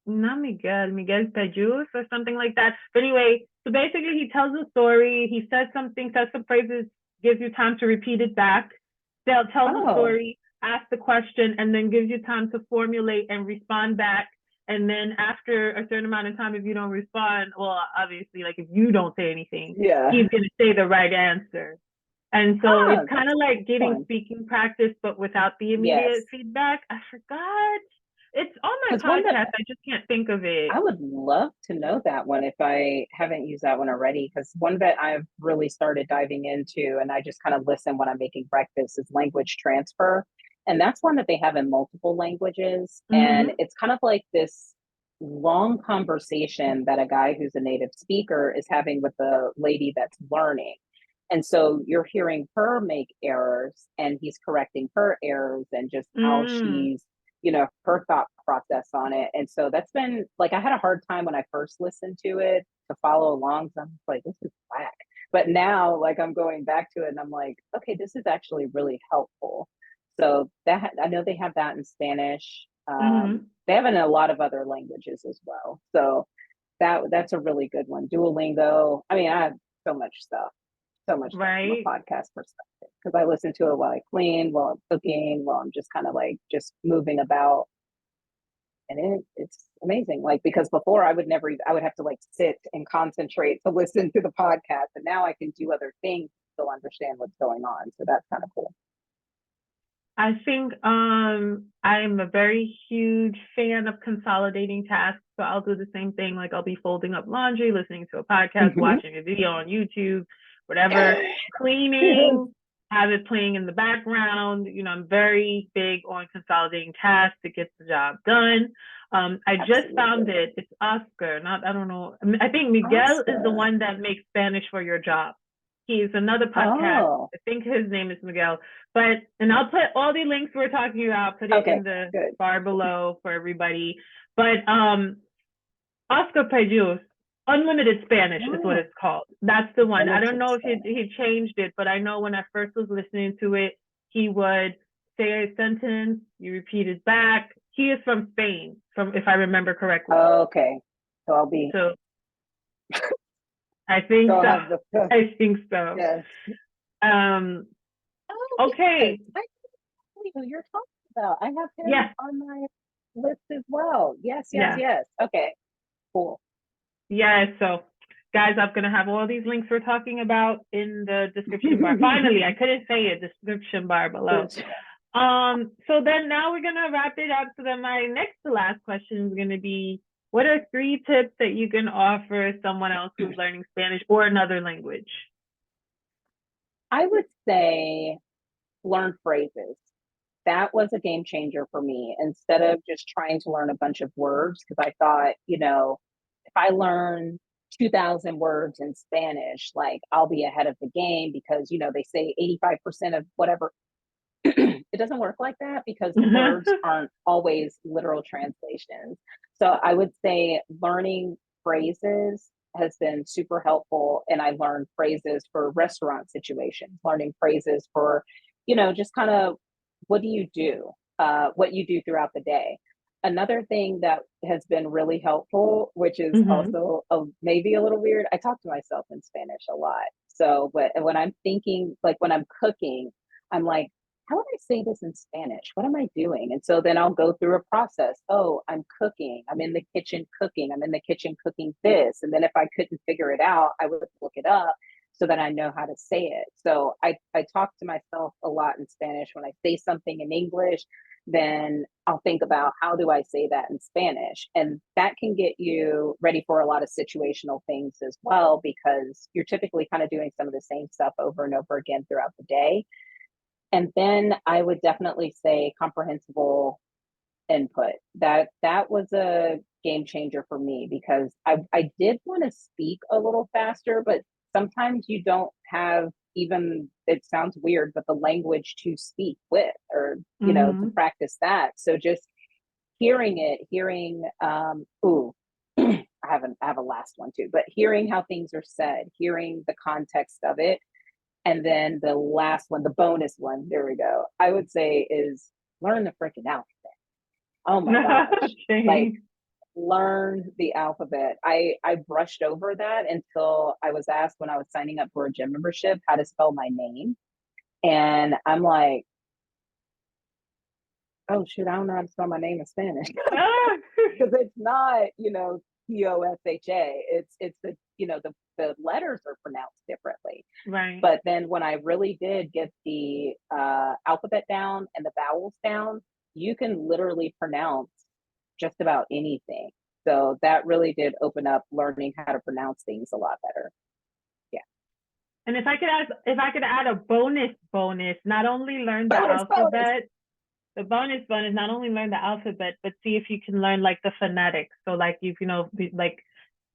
not Miguel Pejus or something like that. But anyway, so basically he tells a story, he says some phrases, gives you time to repeat it back. They'll tell the oh, story, ask the question, and then gives you time to formulate and respond back. And then after a certain amount of time, if you don't respond, well, obviously, like if you don't say anything, yeah. he's gonna say the right answer. And so it's Ah, kind of like that's getting fun. speaking practice, but without the immediate Yes. feedback. I forgot. It's on my Because one that podcast. I just can't think of it. I would love to know that one if I haven't used that one already. Because one that I've really started diving into, and I just kind of listen when I'm making breakfast, is language transfer. And that's one that they have in multiple languages. And Mm-hmm. it's kind of like this long conversation that a guy who's a native speaker is having with the lady that's learning. And so you're hearing her make errors, and he's correcting her errors and just how Mm. she's, her thought process on it. And so that's been like, I had a hard time when I first listened to it to follow along. So I'm like, this is whack. But now, like, I'm going back to it and I'm like, okay, this is actually really helpful. So that I know they have that in Spanish. Mm-hmm. They have it in a lot of other languages as well. So that's a really good one. Duolingo. I mean, I have so much stuff from a Right. podcast perspective because I listen to it while I clean, while I'm cooking, while I'm just kind of like just moving about, and it's amazing. Like because before I would never, I would have to like sit and concentrate to listen to the podcast, and now I can do other things to still understand what's going on. So that's kind of cool. I think I'm a very huge fan of consolidating tasks. So I'll do the same thing. Like I'll be folding up laundry, listening to a podcast, watching a video on YouTube, whatever, cleaning, have it playing in the background. You know, I'm very big on consolidating tasks to get the job done. I just found it. It's Oscar, not I don't know. I think Miguel is the Oscar. one that makes Spanish for your job. He's another podcast. Oh, I think his name is Miguel. And I'll put all the links we're talking about, put it okay, in the good. bar below for everybody. But Oscar Payus, Unlimited Spanish is what Oh, it's called. That's the one. I don't limited know if Spanish. he changed it, but I know when I first was listening to it, he would say a sentence, you repeat it back. He is from Spain, from if I remember correctly. Okay, so I'll be. So I think So I'll so. have the I think so. yes. Um, Oh yes, okay. I know who you're talking about. I have him Yes, on my list as well. Yes, yes, yeah. yes. Okay, cool. Yeah, so guys, I'm gonna have all these links we're talking about in the description bar. Finally, I couldn't say it, description bar below. So then now we're gonna wrap it up. So then my next to last question is gonna be, what are 3 tips that you can offer someone else who's learning Spanish or another language? I would say learn phrases. That was a game changer for me. Instead of just trying to learn a bunch of words, because I thought, if I learn 2,000 words in Spanish, like I'll be ahead of the game because, they say 85% of whatever. It doesn't work like that because the words aren't always literal translations. So I would say learning phrases has been super helpful. And I learned phrases for restaurant situations, learning phrases for, just kind of what do you do, what you do throughout the day. Another thing that has been really helpful, which is Mm-hmm. also maybe a little weird, I talk to myself in Spanish a lot. So, but when I'm thinking, like when I'm cooking, I'm like, how would I say this in Spanish? What am I doing? And so then I'll go through a process. Oh, I'm cooking. I'm in the kitchen cooking. I'm in the kitchen cooking this. And then if I couldn't figure it out, I would look it up so that I know how to say it. So I talk to myself a lot in Spanish. When I say something in English, then I'll think about how do I say that in Spanish? And that can get you ready for a lot of situational things as well, because you're typically kind of doing some of the same stuff over and over again throughout the day. And then I would definitely say comprehensible input. That was a game changer for me because I did want to speak a little faster, but sometimes you don't have even, it sounds weird, but the language to speak with or to Mm-hmm. practice that. So just hearing I have a last one too, but hearing how things are said, hearing the context of it. And then the last one, the bonus one, there we go. I would say is learn the freaking alphabet. Oh my gosh. Like Okay. learn the alphabet. I brushed over that until I was asked when I was signing up for a gym membership how to spell my name. And I'm like, oh shoot, I don't know how to spell my name in Spanish. Ah. Because it's not, Tosha. It's the letters are pronounced differently. Right. But then when I really did get the alphabet down and the vowels down, you can literally pronounce just about anything. So that really did open up learning how to pronounce things a lot better. Yeah. And if I could add a bonus, not only learn the Bonus, bonus. alphabet, the bonus, not only learn the alphabet, but see if you can learn like the phonetics. So like like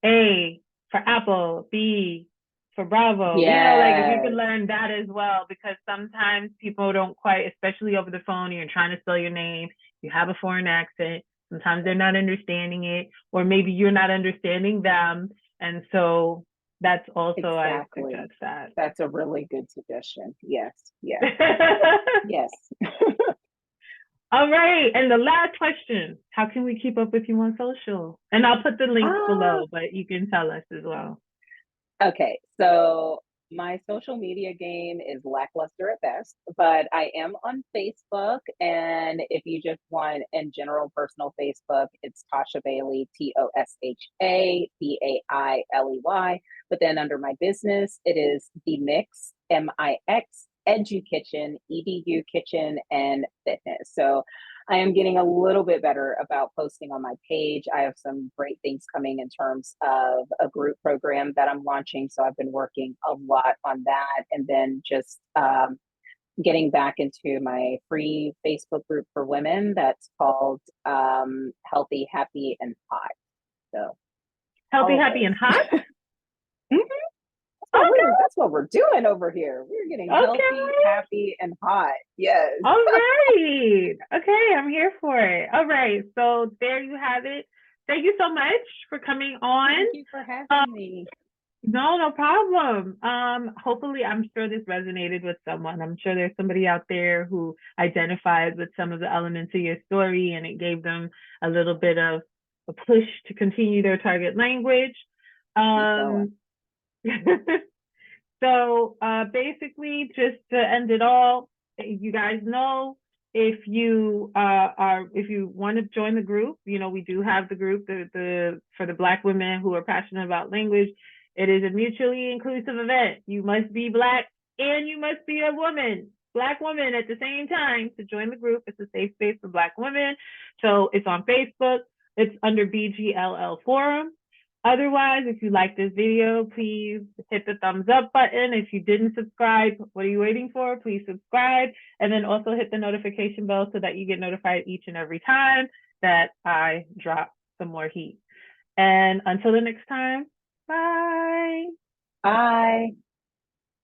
A for apple, B for Bravo. Like if you can Yes. learn that as well, because sometimes people don't quite, especially over the phone, you're trying to spell your name, you have a foreign accent. Sometimes they're not understanding it, or maybe you're not understanding them. And so That's also, I Exactly. suggest that. That's a really good suggestion. Yes. Yes. Yes. All right. And the last question, how can we keep up with you on social? And I'll put the links Ah, below, but you can tell us as well. okay. So my social media game is lackluster at best, but I am on Facebook. And if you just want in general personal Facebook, it's Tosha Bailey, TOSHA BAILEY. But then under my business, it is The Mix, MIX, Edu Kitchen, EDU Kitchen, and Fitness. So I am getting a little bit better about posting on my page. I have some great things coming in terms of a group program that I'm launching. So I've been working a lot on that. And then just getting back into my free Facebook group for women that's called Healthy, Happy, and Hot. So Healthy, all of happy, and hot? those. Okay. That's what we're doing over here. We're getting healthy, Okay. happy, and hot. Yes. All right. Okay, I'm here for it. All right. So there you have it. Thank you so much for coming on. Thank you for Um, having me. no, no problem. Hopefully, I'm sure this resonated with someone. I'm sure there's somebody out there who identified with some of the elements of your story and it gave them a little bit of a push to continue their target language. Keep going. Um, So basically, just to end it all, you guys know if you want to join the group, you know we do have the group the for the Black women who are passionate about language. It is a mutually inclusive event. You must be Black and you must be a woman, Black woman at the same time to join the group. It's a safe space for Black women. So it's on Facebook. It's under BGLL Forum. Otherwise, if you like this video, please hit the thumbs up button. If you didn't subscribe, what are you waiting for? Please subscribe. And then also hit the notification bell so that you get notified each and every time that I drop some more heat. And until the next time, bye. Bye.